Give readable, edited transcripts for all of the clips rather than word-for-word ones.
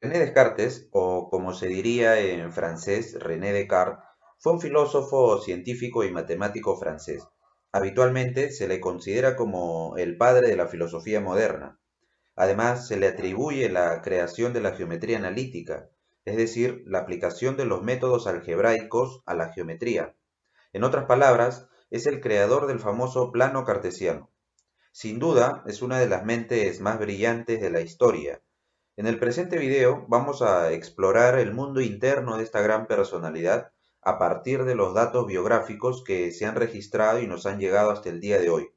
René Descartes, o como se diría en francés, René Descartes, fue un filósofo, científico y matemático francés. Habitualmente se le considera como el padre de la filosofía moderna. Además, se le atribuye la creación de la geometría analítica, es decir, la aplicación de los métodos algebraicos a la geometría. En otras palabras, es el creador del famoso plano cartesiano. Sin duda, es una de las mentes más brillantes de la historia. En el presente video vamos a explorar el mundo interno de esta gran personalidad a partir de los datos biográficos que se han registrado y nos han llegado hasta el día de hoy.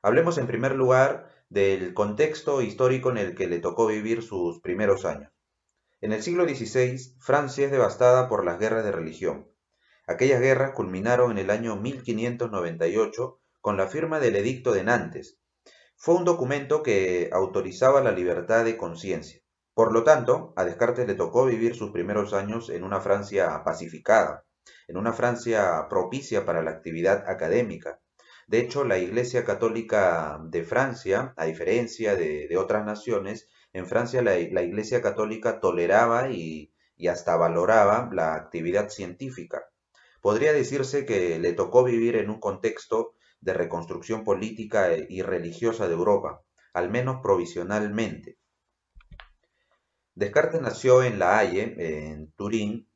Hablemos en primer lugar del contexto histórico en el que le tocó vivir sus primeros años. En el siglo XVI, Francia es devastada por las guerras de religión. Aquellas guerras culminaron en el año 1598 con la firma del Edicto de Nantes. Fue un documento que autorizaba la libertad de conciencia. Por lo tanto, a Descartes le tocó vivir sus primeros años en una Francia pacificada, en una Francia propicia para la actividad académica. De hecho, la Iglesia Católica de Francia, a diferencia de otras naciones, en Francia la Iglesia Católica toleraba y hasta valoraba la actividad científica. Podría decirse que le tocó vivir en un contexto de reconstrucción política y religiosa de Europa, al menos provisionalmente. Descartes nació en La Haye, en Turín.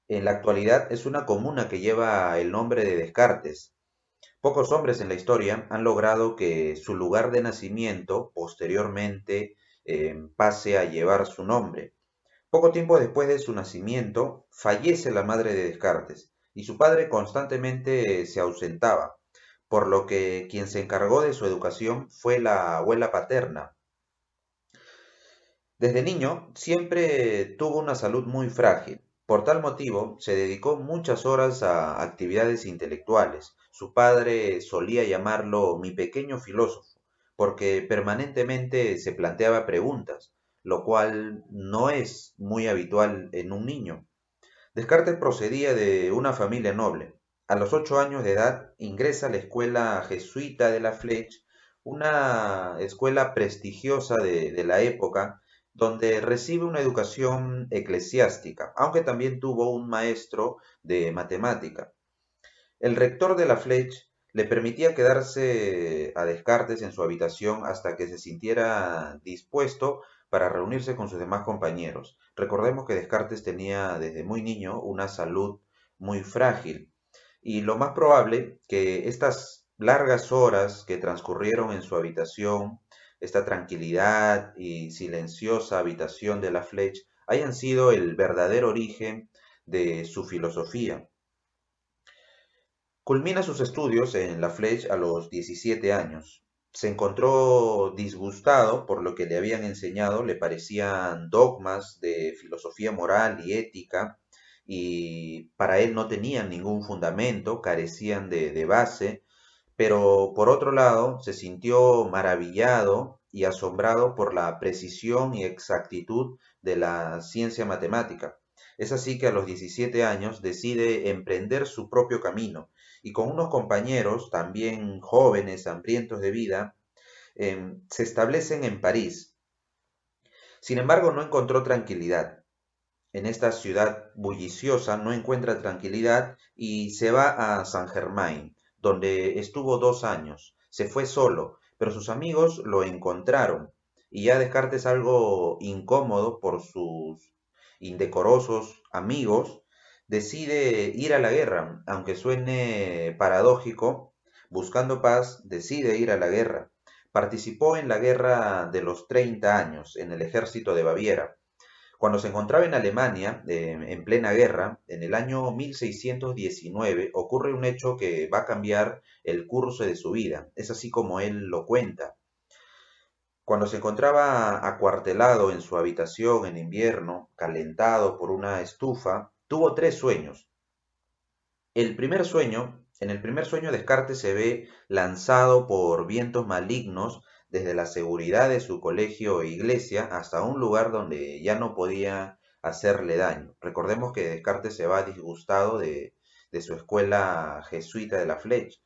En la actualidad es una comuna que lleva el nombre de Descartes. Pocos hombres en la historia han logrado que su lugar de nacimiento posteriormente pase a llevar su nombre. Poco tiempo después de su nacimiento, fallece la madre de Descartes y su padre constantemente se ausentaba, por lo que quien se encargó de su educación fue la abuela paterna. Desde niño siempre tuvo una salud muy frágil. Por tal motivo, se dedicó muchas horas a actividades intelectuales. Su padre solía llamarlo mi pequeño filósofo, porque permanentemente se planteaba preguntas, lo cual no es muy habitual en un niño. Descartes procedía de una familia noble. A los 8 años de edad ingresa a la escuela jesuita de la Fleche, una escuela prestigiosa de la época, donde recibe una educación eclesiástica, aunque también tuvo un maestro de matemática. El rector de la Fleche le permitía quedarse a Descartes en su habitación hasta que se sintiera dispuesto para reunirse con sus demás compañeros. Recordemos que Descartes tenía desde muy niño una salud muy frágil y lo más probable que estas largas horas que transcurrieron en su habitación, esta tranquilidad y silenciosa habitación de la Fleche, hayan sido el verdadero origen de su filosofía. Culmina sus estudios en La Flèche a los 17 años. Se encontró disgustado por lo que le habían enseñado, le parecían dogmas de filosofía moral y ética, y para él no tenían ningún fundamento, carecían de base, pero por otro lado se sintió maravillado y asombrado por la precisión y exactitud de la ciencia matemática. Es así que a los 17 años decide emprender su propio camino y con unos compañeros también jóvenes, hambrientos de vida, se establecen en París. Sin embargo, no encontró tranquilidad. En esta ciudad bulliciosa no encuentra tranquilidad y se va a Saint-Germain, donde estuvo 2 años. Se fue solo, pero sus amigos lo encontraron y ya Descartes algo incómodo por sus indecorosos amigos, decide ir a la guerra, aunque suene paradójico, buscando paz, decide ir a la guerra. Participó en la guerra de los 30 años en el ejército de Baviera. Cuando se encontraba en Alemania, en plena guerra, en el año 1619, ocurre un hecho que va a cambiar el curso de su vida. Es así como él lo cuenta. Cuando se encontraba acuartelado en su habitación en invierno, calentado por una estufa, tuvo tres sueños. En el primer sueño Descartes se ve lanzado por vientos malignos desde la seguridad de su colegio e iglesia hasta un lugar donde ya no podía hacerle daño. Recordemos que Descartes se va disgustado de su escuela jesuita de la Fleche.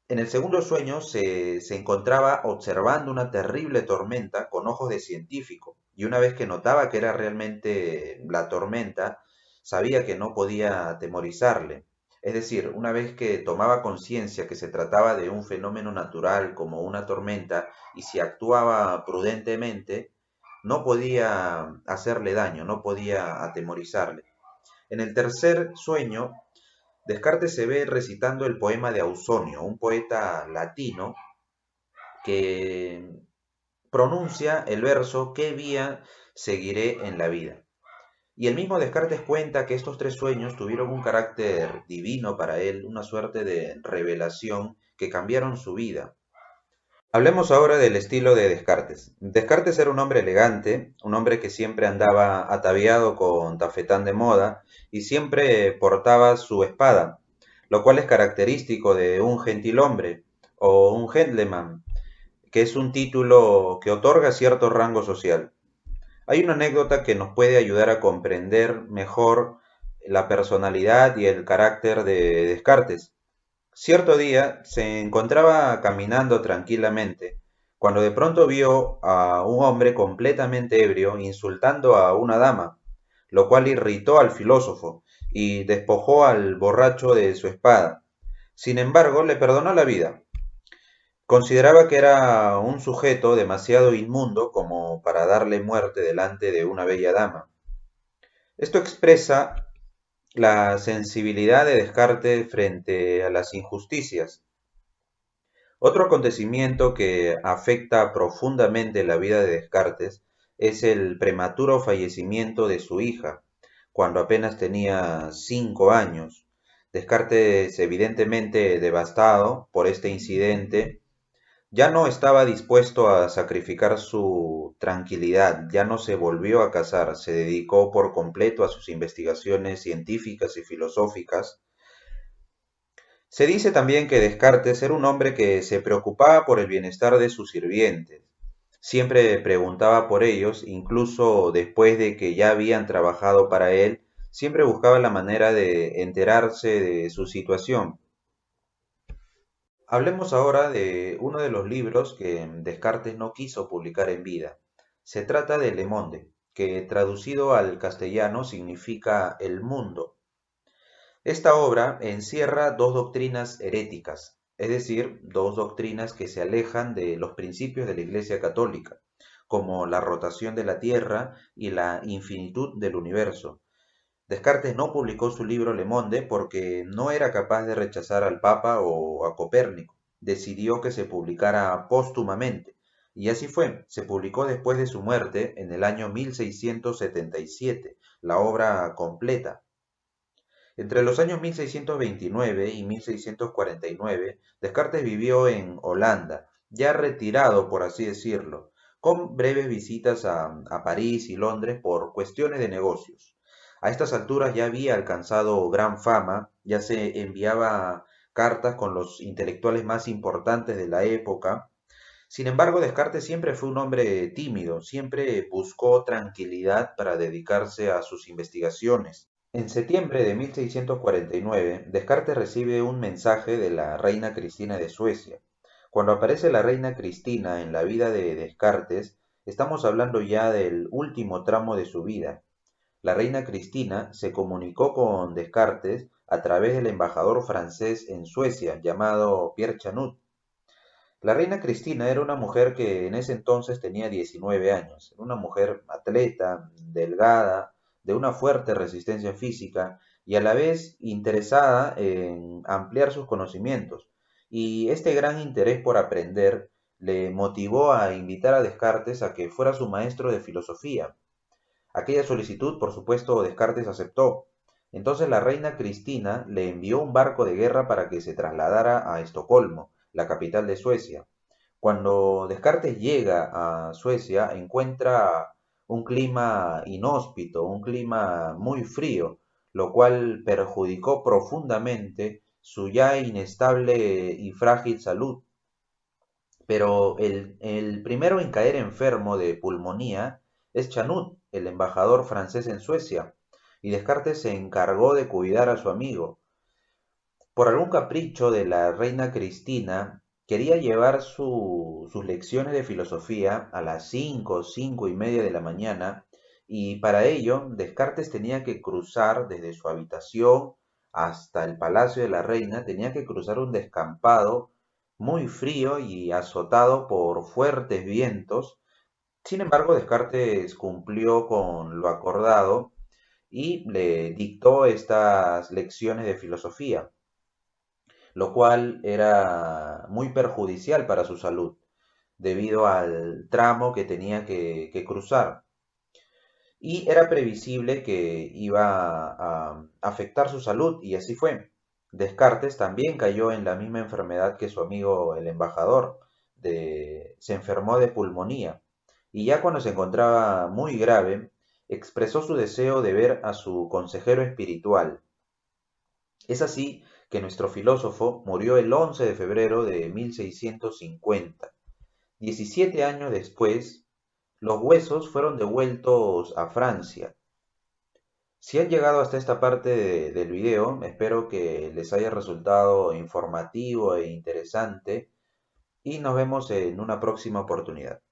En el segundo sueño se encontraba observando una terrible tormenta con ojos de científico. y una vez que notaba que era realmente la tormenta, sabía que no podía atemorizarle. Es decir, una vez que tomaba conciencia que se trataba de un fenómeno natural como una tormenta, y si actuaba prudentemente, no podía hacerle daño, no podía atemorizarle. En el tercer sueño, Descartes se ve recitando el poema de Ausonio, un poeta latino que pronuncia el verso "qué vía seguiré en la vida". Y el mismo Descartes cuenta que estos tres sueños tuvieron un carácter divino para él, una suerte de revelación que cambiaron su vida. Hablemos ahora del estilo de Descartes. Descartes era un hombre elegante, un hombre que siempre andaba ataviado con tafetán de moda y siempre portaba su espada, lo cual es característico de un gentilhombre o un gentleman, que es un título que otorga cierto rango social. Hay una anécdota que nos puede ayudar a comprender mejor la personalidad y el carácter de Descartes. Cierto día se encontraba caminando tranquilamente cuando de pronto vio a un hombre completamente ebrio insultando a una dama, lo cual irritó al filósofo y despojó al borracho de su espada. Sin embargo, le perdonó la vida. Consideraba que era un sujeto demasiado inmundo como para darle muerte delante de una bella dama. Esto expresa la sensibilidad de Descartes frente a las injusticias. Otro acontecimiento que afecta profundamente la vida de Descartes es el prematuro fallecimiento de su hija, cuando apenas tenía 5 años. Descartes, evidentemente devastado por este incidente, ya no estaba dispuesto a sacrificar su tranquilidad, ya no se volvió a casar, se dedicó por completo a sus investigaciones científicas y filosóficas. Se dice también que Descartes era un hombre que se preocupaba por el bienestar de sus sirvientes. Siempre preguntaba por ellos, incluso después de que ya habían trabajado para él, siempre buscaba la manera de enterarse de su situación. Hablemos ahora de uno de los libros que Descartes no quiso publicar en vida. Se trata de Le Monde, que traducido al castellano significa el mundo. Esta obra encierra dos doctrinas heréticas, es decir, dos doctrinas que se alejan de los principios de la Iglesia Católica, como la rotación de la Tierra y la infinitud del universo. Descartes no publicó su libro Le Monde porque no era capaz de rechazar al Papa o a Copérnico. Decidió que se publicara póstumamente, y así fue. Se publicó después de su muerte en el año 1677, la obra completa. Entre los años 1629 y 1649, Descartes vivió en Holanda, ya retirado, por así decirlo, con breves visitas a París y Londres por cuestiones de negocios. A estas alturas ya había alcanzado gran fama, ya se enviaba cartas con los intelectuales más importantes de la época. Sin embargo, Descartes siempre fue un hombre tímido, siempre buscó tranquilidad para dedicarse a sus investigaciones. En septiembre de 1649, Descartes recibe un mensaje de la reina Cristina de Suecia. Cuando aparece la reina Cristina en la vida de Descartes, estamos hablando ya del último tramo de su vida. La reina Cristina se comunicó con Descartes a través del embajador francés en Suecia, llamado Pierre Chanut. La reina Cristina era una mujer que en ese entonces tenía 19 años, era una mujer atleta, delgada, de una fuerte resistencia física y a la vez interesada en ampliar sus conocimientos. Y este gran interés por aprender le motivó a invitar a Descartes a que fuera su maestro de filosofía. Aquella solicitud, por supuesto, Descartes aceptó. Entonces la reina Cristina le envió un barco de guerra para que se trasladara a Estocolmo, la capital de Suecia. Cuando Descartes llega a Suecia, encuentra un clima inhóspito, un clima muy frío, lo cual perjudicó profundamente su ya inestable y frágil salud. Pero el primero en caer enfermo de pulmonía es Chanut, el embajador francés en Suecia, y Descartes se encargó de cuidar a su amigo. Por algún capricho de la reina Cristina, Quería llevar sus lecciones de filosofía a las 5, 5:30 de la mañana, y para ello Descartes tenía que cruzar desde su habitación hasta el Palacio de la Reina, tenía que cruzar un descampado muy frío y azotado por fuertes vientos. Sin embargo, Descartes cumplió con lo acordado y le dictó estas lecciones de filosofía, lo cual era muy perjudicial para su salud debido al tramo que tenía que cruzar. Y era previsible que iba a afectar su salud, y así fue. Descartes también cayó en la misma enfermedad que su amigo el embajador, se enfermó de pulmonía, y ya cuando se encontraba muy grave, expresó su deseo de ver a su consejero espiritual. Es así que nuestro filósofo murió el 11 de febrero de 1650. 17 años después, los huesos fueron devueltos a Francia. Si han llegado hasta esta parte del video, espero que les haya resultado informativo e interesante, y nos vemos en una próxima oportunidad.